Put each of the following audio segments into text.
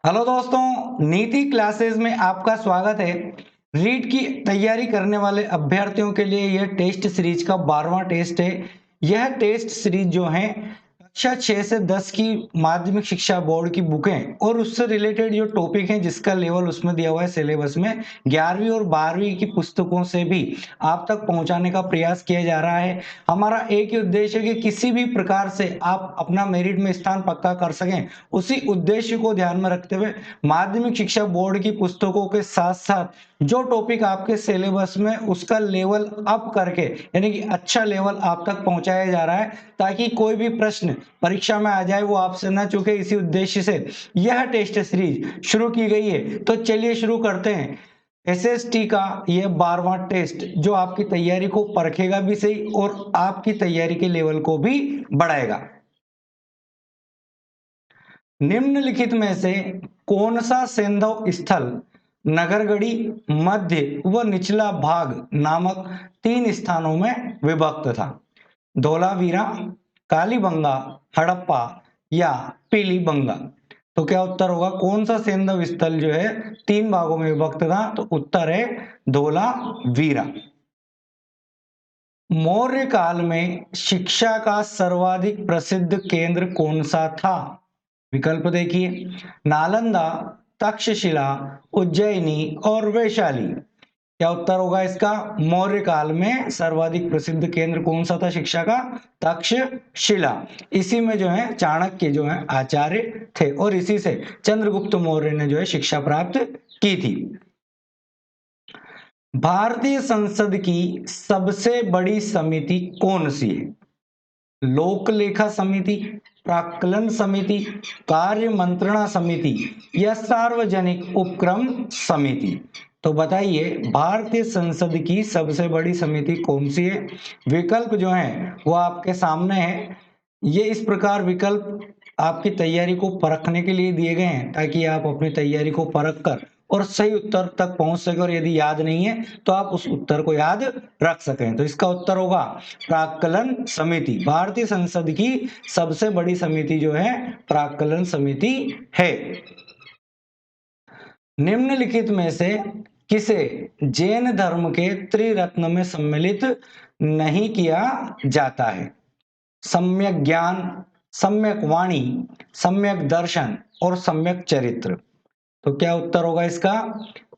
Hello दोस्तों, नीति classes में आपका स्वागत है। रीट की तैयारी करने वाले अभ्यर्थियों के लिए यह टेस्ट सीरीज का 12वां टेस्ट है। यह टेस्ट सीरीज जो है कक्षा 6 से 10 की माध्यमिक शिक्षा बोर्ड की बुकें और उससे रिलेटेड जो टॉपिक है जिसका लेवल उसमें दिया हुआ है सिलेबस में 11वीं और 12वीं की पुस्तकों से भी आप तक पहुंचाने का प्रयास किया जा रहा है। हमारा एक ही उद्देश्य है कि किसी भी प्रकार से आप अपना मेरिट में स्थान पक्का कर सकें। उसी उद्देश्य को ध्यान में रखते हुए माध्यमिक शिक्षा बोर्ड की पुस्तकों के साथ साथ जो टॉपिक आपके सिलेबस में उसका लेवल अप करके यानी कि अच्छा लेवल आप तक पहुंचाया जा रहा है ताकि कोई भी प्रश्न परीक्षा में आ जाए वो आपसे ना चूके। इसी उद्देश्य से यह टेस्ट सीरीज शुरू की गई है। तो चलिए शुरू करते हैं। एसएसटी का यह 12वां टेस्ट जो आपकी तैयारी को परखेगा भी सही और आपकी तैयारी के लेवल को भी बढ़ाएगा। निम्नलिखित में से कौन सा सैंधव स्थल नगरगढ़ी, मध्य व निचला भाग नामक 3 स्थानों में विभक्त था? धोलावीरा, कालीबंगा, हड़प्पा या पीलीबंगा? तो क्या उत्तर होगा? कौन सा सैंधव स्थल जो है 3 भागों में विभक्त था? तो उत्तर है धोलावीरा। मौर्य काल में शिक्षा का सर्वाधिक प्रसिद्ध केंद्र कौन सा था? विकल्प देखिए, नालंदा, तक्षशिला, उज्जैनी और वैशाली। क्या उत्तर होगा इसका? मौर्य काल में सर्वाधिक प्रसिद्ध केंद्र कौन सा था शिक्षा का? तक्षशिला। इसी में जो है चाणक्य जो है आचार्य थे और इसी से चंद्रगुप्त मौर्य ने जो है शिक्षा प्राप्त की थी। भारतीय संसद की सबसे बड़ी समिति कौन सी है? लोक लेखा समिति, प्राक्कलन समिति, कार्य मंत्रणा समिति या सार्वजनिक उपक्रम समिति? तो बताइए, भारतीय संसद की सबसे बड़ी समिति कौन सी है? विकल्प जो है वो आपके सामने है। ये इस प्रकार विकल्प आपकी तैयारी को परखने के लिए दिए गए हैं ताकि आप अपनी तैयारी को परख कर और सही उत्तर तक पहुंच सके और यदि याद नहीं है तो आप उस उत्तर को याद रख सकें। तो इसका उत्तर होगा प्राक्कलन समिति। भारतीय संसद की सबसे बड़ी समिति जो है प्राक्कलन समिति है। निम्नलिखित में से किसे जैन धर्म के त्रिरत्न में सम्मिलित नहीं किया जाता है? सम्यक ज्ञान, सम्यक वाणी, सम्यक दर्शन और सम्यक चरित्र। तो क्या उत्तर होगा इसका?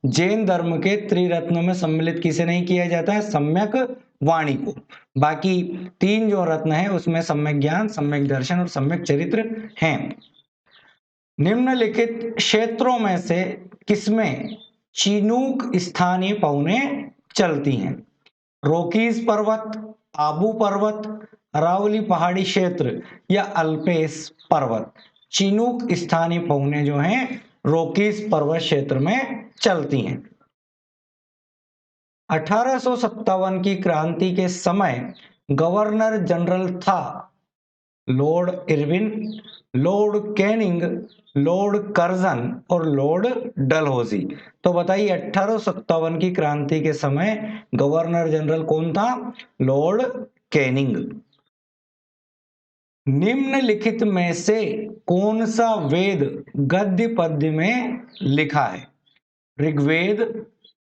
जैन धर्म के त्रिरत्नों में सम्मिलित किसे नहीं किया जाता है? सम्यक वाणी को। बाकी 3 जो रत्न है उसमें सम्यक ज्ञान, सम्यक दर्शन और सम्यक चरित्र हैं। निम्नलिखित क्षेत्रों में से किसमें चिनूक स्थानीय पौने चलती हैं? रोकीज पर्वत, आबू पर्वत, अरावली पहाड़ी क्षेत्र या अल्पेस पर्वत? चिनूक स्थानीय पौने जो हैं रोकीज पर्वत क्षेत्र में चलती हैं। 1857 की क्रांति के समय गवर्नर जनरल था Lord Irwin, Lord Canning, Lord Curzon और लॉर्ड डलहौजी। तो बताइए 1857 की क्रांति के समय गवर्नर जनरल कौन था? Lord Canning. निम्नलिखित में से कौन सा वेद गद्य पद्य में लिखा है? ऋग्वेद,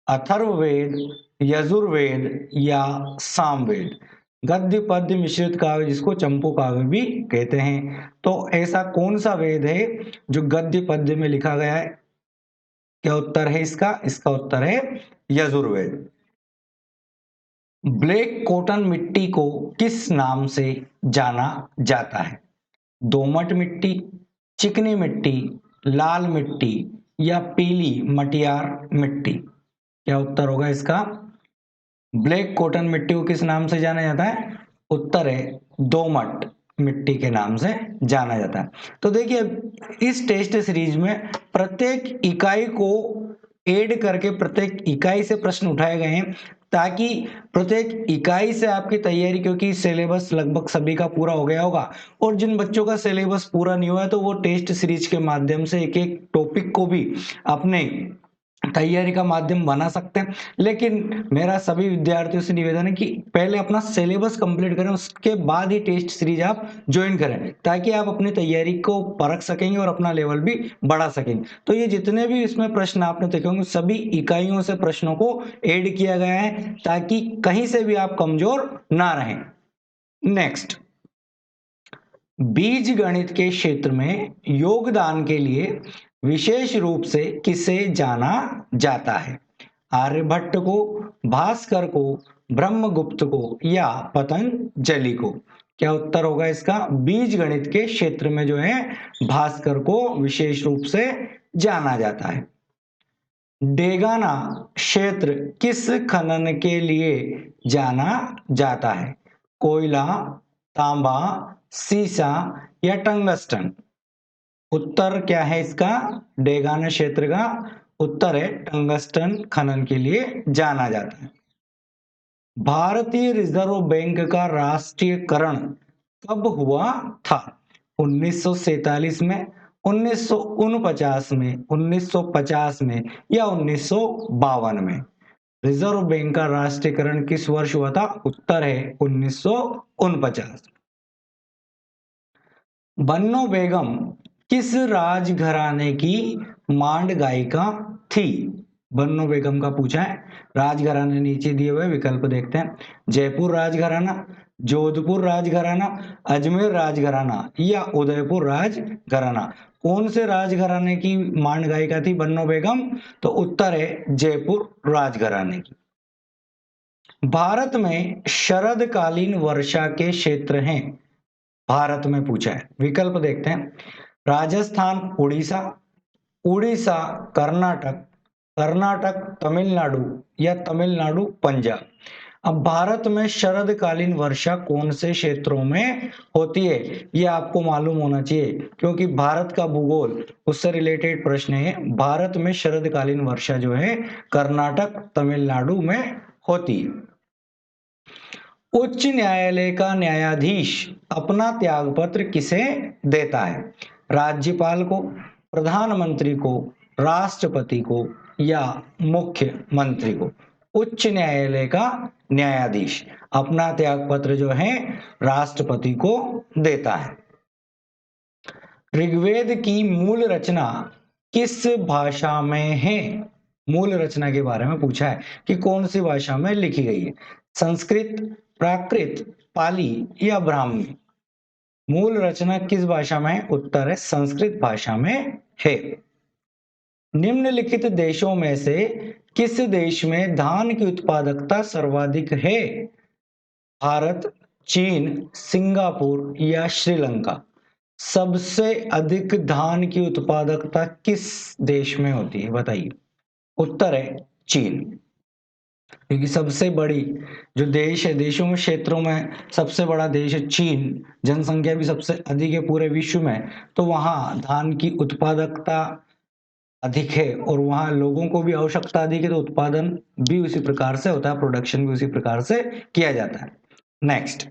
अथर्ववेद, यजुर्वेद या सामवेद? गद्य पद्य मिश्रित काव्य जिसको चंपू काव्य भी कहते हैं। तो ऐसा कौन सा वेद है जो गद्य पद्य में लिखा गया है? क्या उत्तर है इसका? इसका उत्तर है यजुर्वेद। ब्लैक कॉटन मिट्टी को किस नाम से जाना जाता है? दोमट मिट्टी, चिकनी मिट्टी, लाल मिट्टी या पीली मटियार मिट्टी? क्या उत्तर होगा इसका? ब्लैक कॉटन मिट्टी को किस नाम से जाना जाता है? उत्तर है दोमट मिट्टी के नाम से जाना जाता है। तो देखिए इस टेस्ट सीरीज में प्रत्येक इकाई को ऐड करके प्रत्येक इकाई से प्रश्न उठाए गए हैं ताकि प्रत्येक इकाई से आपकी तैयारी, क्योंकि सिलेबस लगभग सभी का पूरा हो गया होगा और जिन बच्चों का सिलेबस पूरा नहीं हुआ है तो वो टेस्ट सीरीज के माध्यम से एक एक टॉपिक को भी अपने तैयारी का माध्यम बना सकते हैं। लेकिन मेरा सभी विद्यार्थियों से निवेदन है कि पहले अपना सिलेबस कंप्लीट करें, उसके बाद ही टेस्ट सीरीज आप ज्वाइन करें, ताकि आप अपनी तैयारी को परख सकेंगे और अपना लेवल भी बढ़ा सकेंगे। तो ये जितने भी इसमें प्रश्न आपने देखे होंगे, सभी इकाइयों से प्रश्नों को ऐड किया गया है, ताकि कहीं से भी आप कमजोर ना रहें। नेक्स्ट, बीज गणित के क्षेत्र में योगदान के लिए विशेष रूप से किसे जाना जाता है? आर्यभट्ट को, भास्कर को, ब्रह्मगुप्त को या पतंजलि को? क्या उत्तर होगा इसका? बीज गणित के क्षेत्र में जो है भास्कर को विशेष रूप से जाना जाता है। डेगाना क्षेत्र किस खनन के लिए जाना जाता है? कोयला, तांबा, सीसा या टंगस्टन? उत्तर क्या है इसका? डेगाना क्षेत्र का उत्तर है टंगस्टन खनन के लिए जाना जाता है। भारतीय रिजर्व बैंक का राष्ट्रीयकरण कब हुआ था? 1947 में, 1949 में, 1950 में या 1952 में? रिजर्व बैंक का राष्ट्रीयकरण किस वर्ष हुआ था? उत्तर है 1949। बन्नो बेगम किस राजघराने की मांड गायिका थी? बन्नो बेगम का पूछा है। राजघराने नीचे दिए हुए विकल्प देखते हैं। जयपुर राजघराना, जोधपुर राजघराना, अजमेर राजघराना या उदयपुर राजघराना? कौन से राजघराने की मांड गायिका थी बन्नो बेगम? तो उत्तर है जयपुर राजघराने की। भारत में शरदकालीन वर्षा के क्षेत्र हैं। भारत में पूछा है, विकल्प देखते हैं। राजस्थान, उड़ीसा, उड़ीसा कर्नाटक, कर्नाटक तमिलनाडु या तमिलनाडु पंजाब? अब भारत में शरदकालीन वर्षा कौन से क्षेत्रों में होती है, ये आपको मालूम होना चाहिए, क्योंकि भारत का भूगोल उससे रिलेटेड प्रश्न है। भारत में शरदकालीन वर्षा जो है कर्नाटक तमिलनाडु में होती है। उच्च न्यायालय का न्यायाधीश अपना त्यागपत्र किसे देता है? राज्यपाल को, प्रधानमंत्री को, राष्ट्रपति को या मुख्यमंत्री को? उच्च न्यायालय का न्यायाधीश अपना त्यागपत्र जो है राष्ट्रपति को देता है। ऋग्वेद की मूल रचना किस भाषा में है? मूल रचना के बारे में पूछा है कि कौन सी भाषा में लिखी गई है? संस्कृत, प्राकृत, पाली या ब्राह्मी? मूल रचना किस भाषा में है? उत्तर है संस्कृत भाषा में है। निम्नलिखित देशों में से किस देश में धान की उत्पादकता सर्वाधिक है? भारत, चीन, सिंगापुर या श्रीलंका? सबसे अधिक धान की उत्पादकता किस देश में होती है, बताइए? उत्तर है चीन, क्योंकि सबसे बड़ी जो देश है, देशों में क्षेत्रों में सबसे बड़ा देश है चीन, जनसंख्या भी सबसे अधिक है पूरे विश्व में, तो वहां धान की उत्पादकता अधिक है और वहां लोगों को भी आवश्यकता अधिक है, तो उत्पादन भी उसी प्रकार से होता है, प्रोडक्शन भी उसी प्रकार से किया जाता है। नेक्स्ट,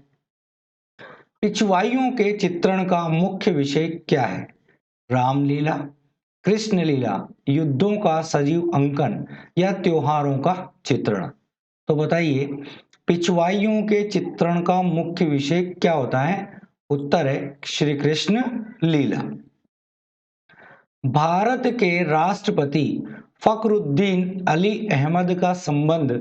पिछवाइयों के चित्रण का मुख्य विषय क्या है? रामलीला, कृष्ण लीला, युद्धों का सजीव अंकन या त्योहारों का चित्रण? तो बताइए, पिछवाइयों के चित्रण का मुख्य विषय क्या होता है? उत्तर है श्री कृष्ण लीला। भारत के राष्ट्रपति फखरुद्दीन अली अहमद का संबंध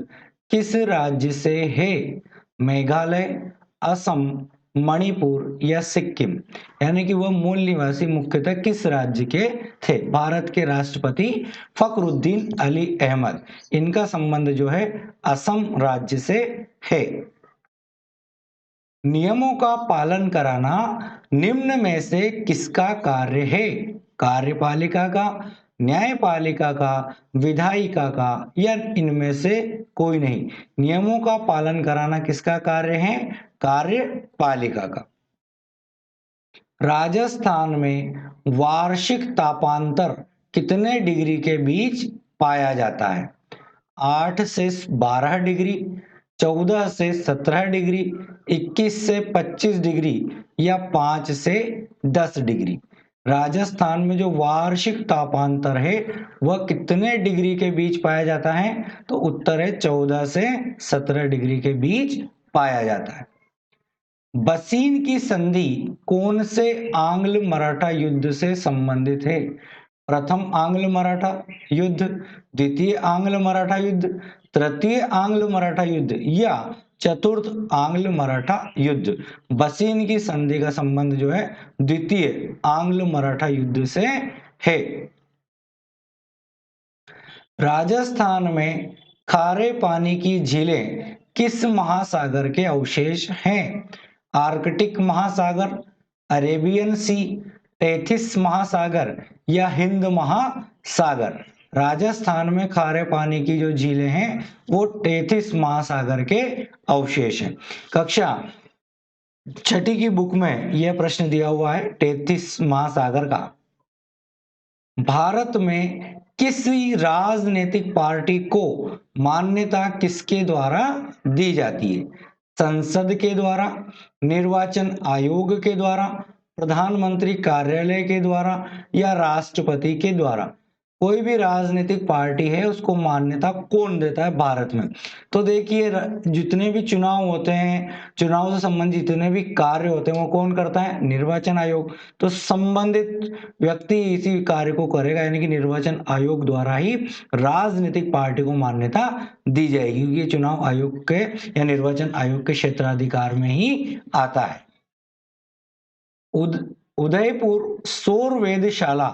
किस राज्य से है? मेघालय, असम, मणिपुर या सिक्किम? यानी कि वह मूल निवासी मुख्यतः किस राज्य के थे? भारत के राष्ट्रपति फखरुद्दीन अली अहमद, इनका संबंध जो है असम राज्य से है। नियमों का पालन कराना निम्न में से किसका कार्य है? कार्यपालिका का, न्यायपालिका का, विधायिका का या इनमें से कोई नहीं? नियमों का पालन कराना किसका कार्य है? कार्यपालिका का। राजस्थान में वार्षिक तापांतर कितने डिग्री के बीच पाया जाता है? 8 से 12 डिग्री, 14 से 17 डिग्री, 21 से 25 डिग्री या 5 से 10 डिग्री? राजस्थान में जो वार्षिक तापांतर है वह कितने डिग्री के बीच पाया जाता है? तो उत्तर है 14 से 17 डिग्री के बीच पाया जाता है। बसीन की संधि कौन से आंग्ल मराठा युद्ध से संबंधित है? प्रथम आंग्ल मराठा युद्ध, द्वितीय आंग्ल मराठा युद्ध, तृतीय आंग्ल मराठा युद्ध या चतुर्थ आंग्ल मराठा युद्ध। बसीन की संधि का संबंध जो है द्वितीय आंग्ल मराठा युद्ध से है। राजस्थान में खारे पानी की झीलें किस महासागर के अवशेष हैं? आर्कटिक महासागर, अरेबियन सी, टेथिस महासागर या हिंद महासागर। राजस्थान में खारे पानी की जो झीलें हैं वो टेथिस महासागर के अवशेष हैं। कक्षा छठी की बुक में यह प्रश्न दिया हुआ है टेथिस महासागर का। भारत में किसी राजनीतिक पार्टी को मान्यता किसके द्वारा दी जाती है? संसद के द्वारा, निर्वाचन आयोग के द्वारा, प्रधानमंत्री कार्यालय के द्वारा या राष्ट्रपति के द्वारा। कोई भी राजनीतिक पार्टी है उसको मान्यता कौन देता है भारत में? तो देखिए जितने भी चुनाव होते हैं, चुनाव से संबंधित जितने भी कार्य होते हैं वो कौन करता है? निर्वाचन आयोग। तो संबंधित व्यक्ति इसी कार्य को करेगा, यानी कि निर्वाचन आयोग द्वारा ही राजनीतिक पार्टी को मान्यता दी जाएगी, क्योंकि ये चुनाव आयोग के या निर्वाचन आयोग के क्षेत्राधिकार में ही आता है। उदयपुर सौर वेधशाला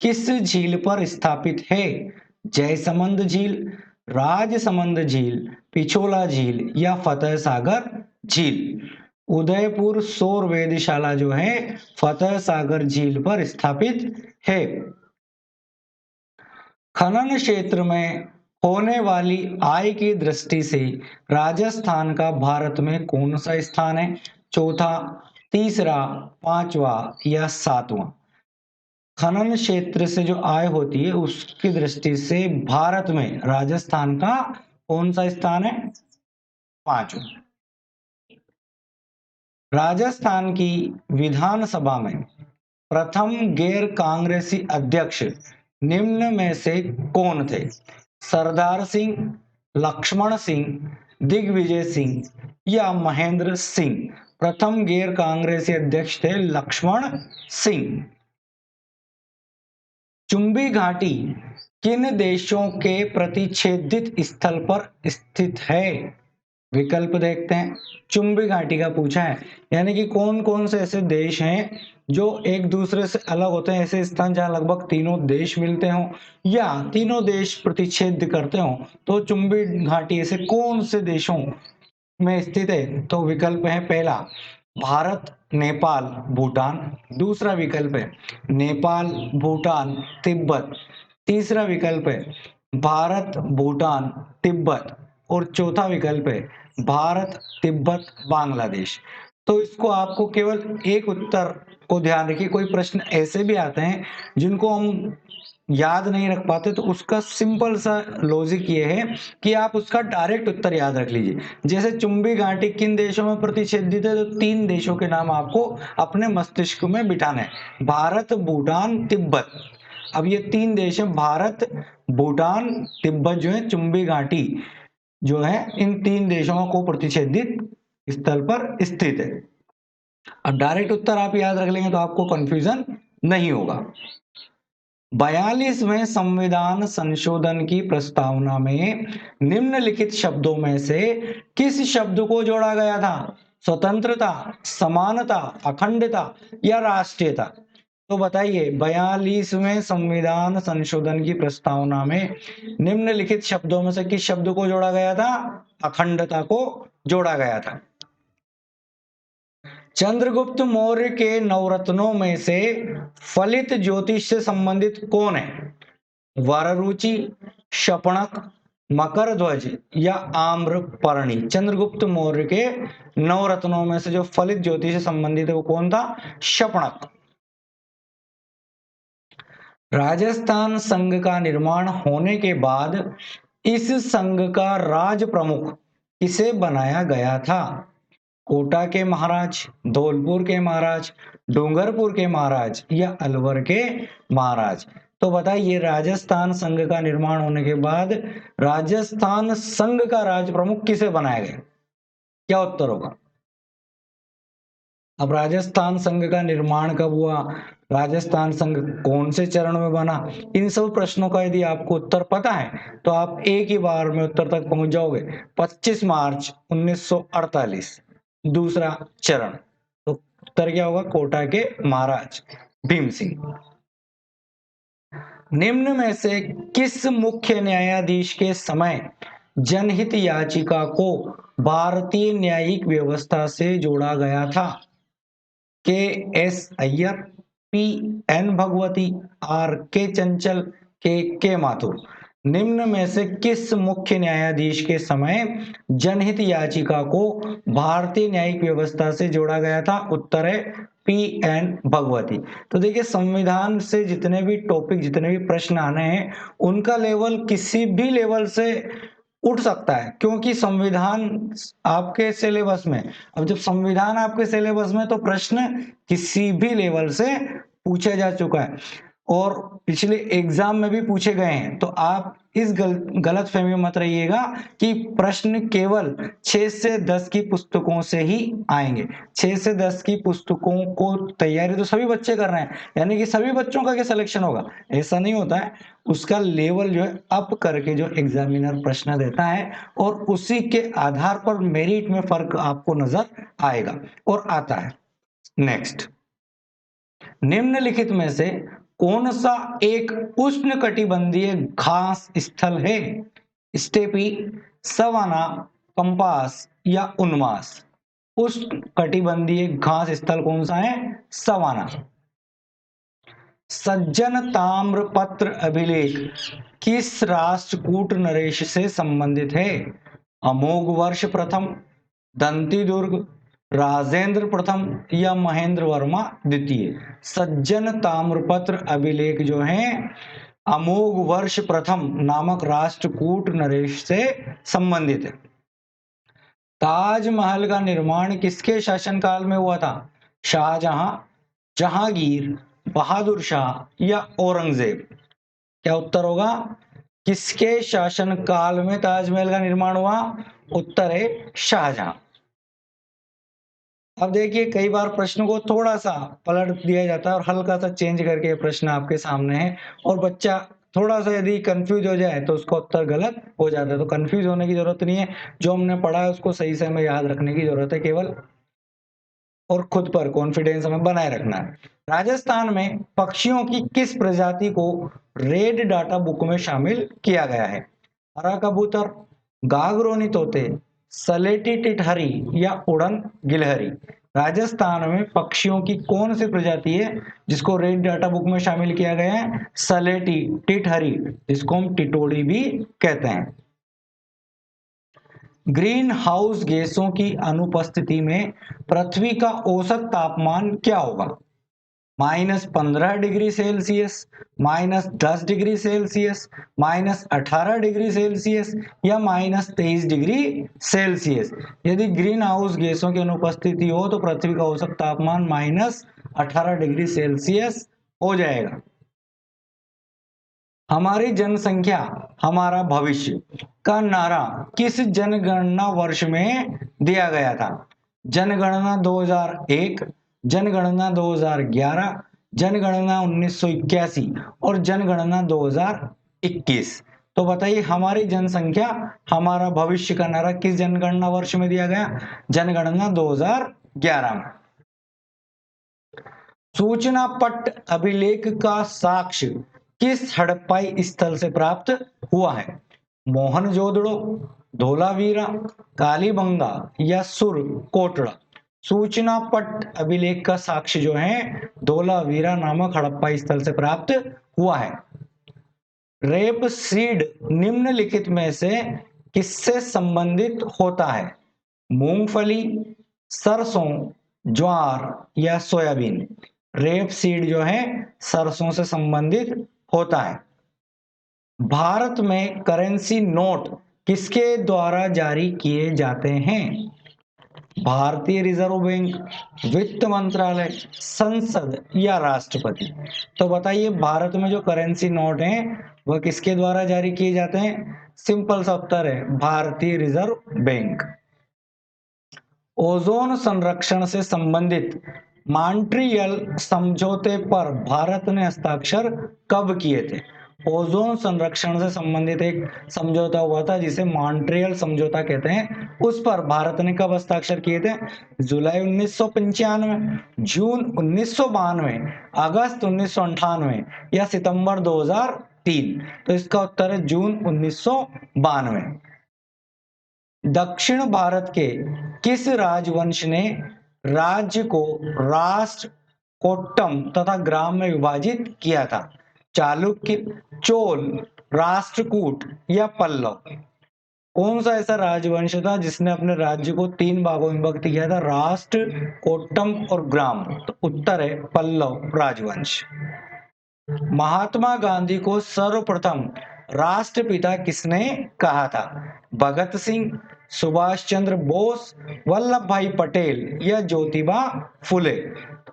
किस झील पर स्थापित है? जयसमंद झील, राजसमंद झील, पिछोला झील या फतेह सागर झील। उदयपुर सौर वेधशाला जो है फतेह सागर झील पर स्थापित है। खनन क्षेत्र में होने वाली आय की दृष्टि से राजस्थान का भारत में कौन सा स्थान है? चौथा, तीसरा, पांचवा या सातवां। खनन क्षेत्र से जो आय होती है उसकी दृष्टि से भारत में राजस्थान का कौन सा स्थान है? पांचवा। राजस्थान की विधानसभा में प्रथम गैर कांग्रेसी अध्यक्ष निम्न में से कौन थे? सरदार सिंह, लक्ष्मण सिंह, दिग्विजय सिंह या महेंद्र सिंह। प्रथम गैर कांग्रेसी अध्यक्ष थे लक्ष्मण सिंह। चुंबी घाटी किन देशों के प्रतिच्छेदित स्थल पर स्थित है? विकल्प देखते हैं। चुंबी घाटी का पूछा है, यानी कि कौन कौन से ऐसे देश हैं जो एक दूसरे से अलग होते हैं, ऐसे स्थान जहां लगभग तीनों देश मिलते हों या तीनों देश प्रतिच्छेद करते हों। तो चुंबी घाटी ऐसे कौन से देशों में स्थित है? तो विकल्प है पहला भारत, नेपाल, भूटान। दूसरा विकल्प है नेपाल, भूटान, तिब्बत। तीसरा विकल्प है भारत, भूटान, तिब्बत और चौथा विकल्प है भारत, तिब्बत, बांग्लादेश। तो इसको आपको केवल एक उत्तर को ध्यान रखिए। कोई प्रश्न ऐसे भी आते हैं जिनको हम याद नहीं रख पाते, तो उसका सिंपल सा लॉजिक ये है कि आप उसका डायरेक्ट उत्तर याद रख लीजिए। जैसे चुंबी घाटी किन देशों में प्रतिच्छेदित है, तो 3 देशों के नाम आपको अपने मस्तिष्क में बिठाना है, भारत, भूटान, तिब्बत। अब ये 3 देश हैं, भारत, भूटान, तिब्बत जो है चुंबी घाटी जो है इन 3 देशों को प्रतिच्छेदित स्थल पर स्थित है। अब डायरेक्ट उत्तर आप याद रख लेंगे तो आपको कंफ्यूजन नहीं होगा। 42वें संविधान संशोधन की प्रस्तावना में निम्नलिखित शब्दों में से किस शब्द को जोड़ा गया था? स्वतंत्रता, समानता, अखंडता या राष्ट्रीयता। तो बताइए 42वें संविधान संशोधन की प्रस्तावना में निम्नलिखित शब्दों में से किस शब्द को जोड़ा गया था? अखंडता को जोड़ा गया था। चंद्रगुप्त मौर्य के नवरत्नों में से फलित ज्योतिष से संबंधित कौन है? वररुचि, शपणक, मकर ध्वज या आम्रपर्णी। चंद्रगुप्त मौर्य के नवरत्नों में से जो फलित ज्योतिष से संबंधित है वो कौन था? शपणक। राजस्थान संघ का निर्माण होने के बाद इस संघ का राज प्रमुख किसे बनाया गया था? कोटा के महाराज, धौलपुर के महाराज, डूंगरपुर के महाराज या अलवर के महाराज? तो बताइए, राजस्थान संघ का निर्माण होने के बाद राजस्थान संघ का राज प्रमुख किसे बनाया गया? क्या उत्तर होगा? अब राजस्थान संघ का निर्माण कब हुआ, राजस्थान संघ कौन से चरण में बना, इन सब प्रश्नों का यदि आपको उत्तर पता है तो आप एक ही बार में उत्तर तक पहुंच जाओगे। 25 मार्च 1948 दूसरा चरण। तो उत्तर क्या होगा? कोटा के महाराज भीम सिंह। निम्न में से किस मुख्य न्यायाधीश के समय जनहित याचिका को भारतीय न्यायिक व्यवस्था से जोड़ा गया था? K S Iyer, P N Bhagwati, R K Chanchal, के माथुर? निम्न में से किस मुख्य न्यायाधीश के समय जनहित याचिका को भारतीय न्यायिक व्यवस्था से जोड़ा गया था? उत्तर है पी एन भगवती। तो देखिए, संविधान से जितने भी टॉपिक, जितने भी प्रश्न आने हैं, उनका लेवल किसी भी लेवल से उठ सकता है, क्योंकि संविधान आपके सिलेबस में। अब जब संविधान आपके सिलेबस में, तो प्रश्न किसी भी लेवल से पूछा जा चुका है और पिछले एग्जाम में भी पूछे गए हैं। तो आप इस गलत फहमी में मत रहिएगा कि प्रश्न केवल 6 से 10 की पुस्तकों से ही आएंगे। 6 से 10 की पुस्तकों को तैयारी तो सभी बच्चे कर रहे हैं, यानी कि सभी बच्चों का क्या सिलेक्शन होगा, ऐसा नहीं होता है। उसका लेवल जो है अप करके जो एग्जामिनर प्रश्न देता है, और उसी के आधार पर मेरिट में फर्क आपको नजर आएगा और आता है। नेक्स्ट, निम्नलिखित में से कौन सा एक उष्णकटिबंधीय घास स्थल है? स्टेपी, सवाना, पंपास या उन्मास? उष्णकटिबंधीय घास स्थल कौन सा है? सवाना। सज्जन ताम्रपत्र अभिलेख किस राष्ट्रकूट नरेश से संबंधित है? अमोघ वर्ष प्रथम, दंती दुर्ग, राजेंद्र प्रथम या महेंद्र वर्मा द्वितीय? सज्जन ताम्रपत्र अभिलेख जो है अमोघ वर्ष प्रथम नामक राष्ट्रकूट नरेश से संबंधित है। ताजमहल का निर्माण किसके शासनकाल में हुआ था? शाहजहां, जहांगीर, बहादुर शाह या औरंगजेब? क्या उत्तर होगा? किसके शासनकाल में ताजमहल का निर्माण हुआ? उत्तर है शाहजहां। अब देखिए, कई बार प्रश्न को थोड़ा सा पलट दिया जाता है और हल्का सा चेंज करके प्रश्न आपके सामने है, और बच्चा थोड़ा सा यदि कंफ्यूज हो जाए तो उसका उत्तर गलत हो जाता है। तो कंफ्यूज होने की जरूरत नहीं है, जो हमने पढ़ा है उसको सही से हमें याद रखने की जरूरत है केवल, और खुद पर कॉन्फिडेंस हमें बनाए रखना है। राजस्थान में पक्षियों की किस प्रजाति को रेड डाटा बुक में शामिल किया गया है? हरा कबूतर, गागरोनी तोते, सलेटी टिटहरी या उड़न गिलहरी? राजस्थान में पक्षियों की कौन सी प्रजाति है जिसको रेड डाटा बुक में शामिल किया गया है? सलेटी टिटहरी, जिसको हम टिटोड़ी भी कहते हैं। ग्रीन हाउस गैसों की अनुपस्थिति में पृथ्वी का औसत तापमान क्या होगा? -15 degree Celsius, -10 degree Celsius, -18 degree Celsius या -23 डिग्री सेल्सियस? यदि ग्रीन हाउस गैसों की अनुपस्थिति हो तो पृथ्वी का औसत तापमान -18 डिग्री सेल्सियस हो जाएगा। हमारी जनसंख्या हमारा भविष्य का नारा किस जनगणना वर्ष में दिया गया था? जनगणना 2001, जनगणना 2011, जनगणना 1981 और जनगणना 2021? तो बताइए, हमारी जनसंख्या हमारा भविष्य का नारा किस जनगणना वर्ष में दिया गया? जनगणना 2011 में। सूचना पट अभिलेख का साक्ष्य किस हड़प्पाई स्थल से प्राप्त हुआ है? मोहनजोदड़ो, धोलावीरा, कालीबंगा या सुर कोटड़ा? सूचना पट अभिलेख का साक्ष्य जो है धोलावीरा नामक हड़प्पा स्थल से प्राप्त हुआ है। रेप सीड निम्नलिखित में से किससे संबंधित होता है? मूंगफली, सरसों, ज्वार या सोयाबीन? रेप सीड जो है सरसों से संबंधित होता है। भारत में करेंसी नोट किसके द्वारा जारी किए जाते हैं? भारतीय रिजर्व बैंक, वित्त मंत्रालय, संसद या राष्ट्रपति। तो बताइए भारत में जो करेंसी नोट हैं वह किसके द्वारा जारी किए जाते हैं? सिंपल सा उत्तर है भारतीय रिजर्व बैंक। ओजोन संरक्षण से संबंधित मॉन्ट्रियल समझौते पर भारत ने हस्ताक्षर कब किए थे? ओजोन संरक्षण से संबंधित एक समझौता हुआ था जिसे मॉन्ट्रियल समझौता कहते हैं, उस पर भारत ने कब हस्ताक्षर किए थे? जुलाई 1995, जून 1992, अगस्त 1998 या सितंबर 2003? तो इसका उत्तर है जून 1992। दक्षिण भारत के किस राजवंश ने राज्य को राष्ट्र, कोट्टम तथा ग्राम में विभाजित किया था? चालुक्य, चोल, राष्ट्रकूट या पल्लव? कौन सा ऐसा राजवंश था जिसने अपने राज्य को 3 भागों में विभक्त किया था? राष्ट्र, कोट्टम और ग्राम। तो उत्तर है पल्लव राजवंश। महात्मा गांधी को सर्वप्रथम राष्ट्रपिता किसने कहा था? भगत सिंह, सुभाष चंद्र बोस, वल्लभ भाई पटेल या ज्योतिबा फुले?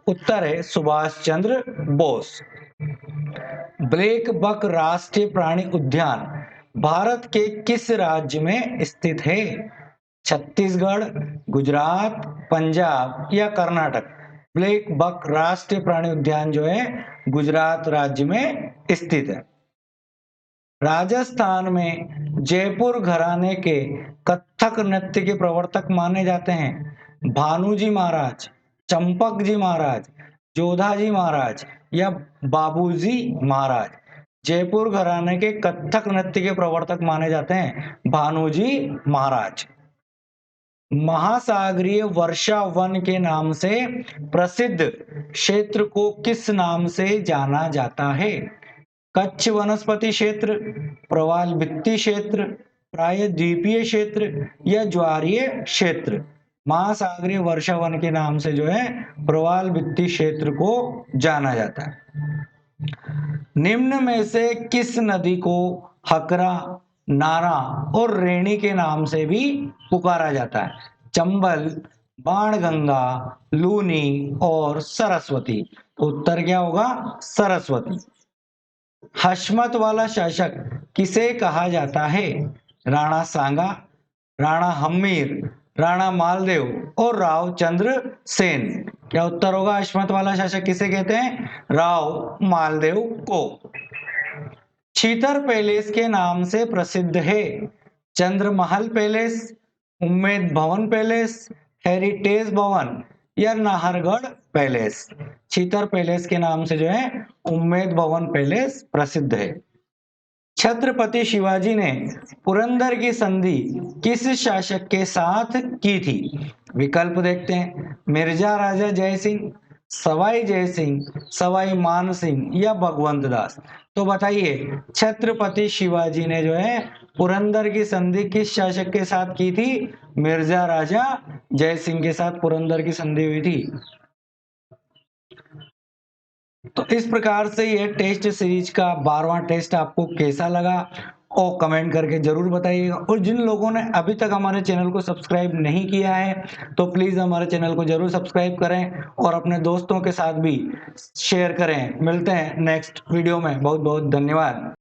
उत्तर है सुभाष चंद्र बोस। ब्लैक बक राष्ट्रीय प्राणी उद्यान भारत के किस राज्य में स्थित है? छत्तीसगढ़, गुजरात, पंजाब या कर्नाटक? ब्लैक बक राष्ट्रीय प्राणी उद्यान जो है गुजरात राज्य में स्थित है। राजस्थान में जयपुर घराने के कथक नृत्य के प्रवर्तक माने जाते हैं भानुजी महाराज, चंपक जी महाराज, जोधाजी महाराज या बाबूजी महाराज? जयपुर घराने के कथक नृत्य के प्रवर्तक माने जाते हैं भानुजी महाराज। महासागरीय वर्षा वन के नाम से प्रसिद्ध क्षेत्र को किस नाम से जाना जाता है? कच्छ वनस्पति क्षेत्र, प्रवाल भित्ति क्षेत्र, प्रायद्वीपीय क्षेत्र या ज्वारीय क्षेत्र? महासागरीय वर्षा वन के नाम से जो है प्रवाल भित्ति क्षेत्र को जाना जाता है। निम्न में से किस नदी को हकरा, नारा और रेणी के नाम से भी पुकारा जाता है? चंबल, बाणगंगा, लूनी और सरस्वती? तो उत्तर क्या होगा? सरस्वती। हशमत वाला शासक किसे कहा जाता है? राणा सांगा, राणा हम्मीर, राणा मालदेव और राव चंद्र सेन? क्या उत्तर होगा? हशमत वाला शासक किसे कहते हैं? राव मालदेव को। चीतर पैलेस के नाम से प्रसिद्ध है चंद्रमहल पैलेस, उम्मेद भवन पैलेस, हेरिटेज भवन या नाहरगढ़ पैलेस? चीतर पैलेस के नाम से जो है उम्मेद भवन पैलेस प्रसिद्ध है। छत्रपति शिवाजी ने पुरंदर की संधि किस शासक के साथ की थी? विकल्प देखते हैं। मिर्जा राजा जय सिंह, सवाई जय सिंह, सवाई मान सिंह या भगवंत दास? तो बताइए छत्रपति शिवाजी ने जो है पुरंदर की संधि किस शासक के साथ की थी? मिर्जा राजा जय सिंह के साथ पुरंदर की संधि हुई थी। तो इस प्रकार से यह टेस्ट सीरीज का 12वां टेस्ट आपको कैसा लगा और कमेंट करके जरूर बताइएगा। और जिन लोगों ने अभी तक हमारे चैनल को सब्सक्राइब नहीं किया है तो प्लीज हमारे चैनल को जरूर सब्सक्राइब करें और अपने दोस्तों के साथ भी शेयर करें। मिलते हैं नेक्स्ट वीडियो में। बहुत बहुत धन्यवाद।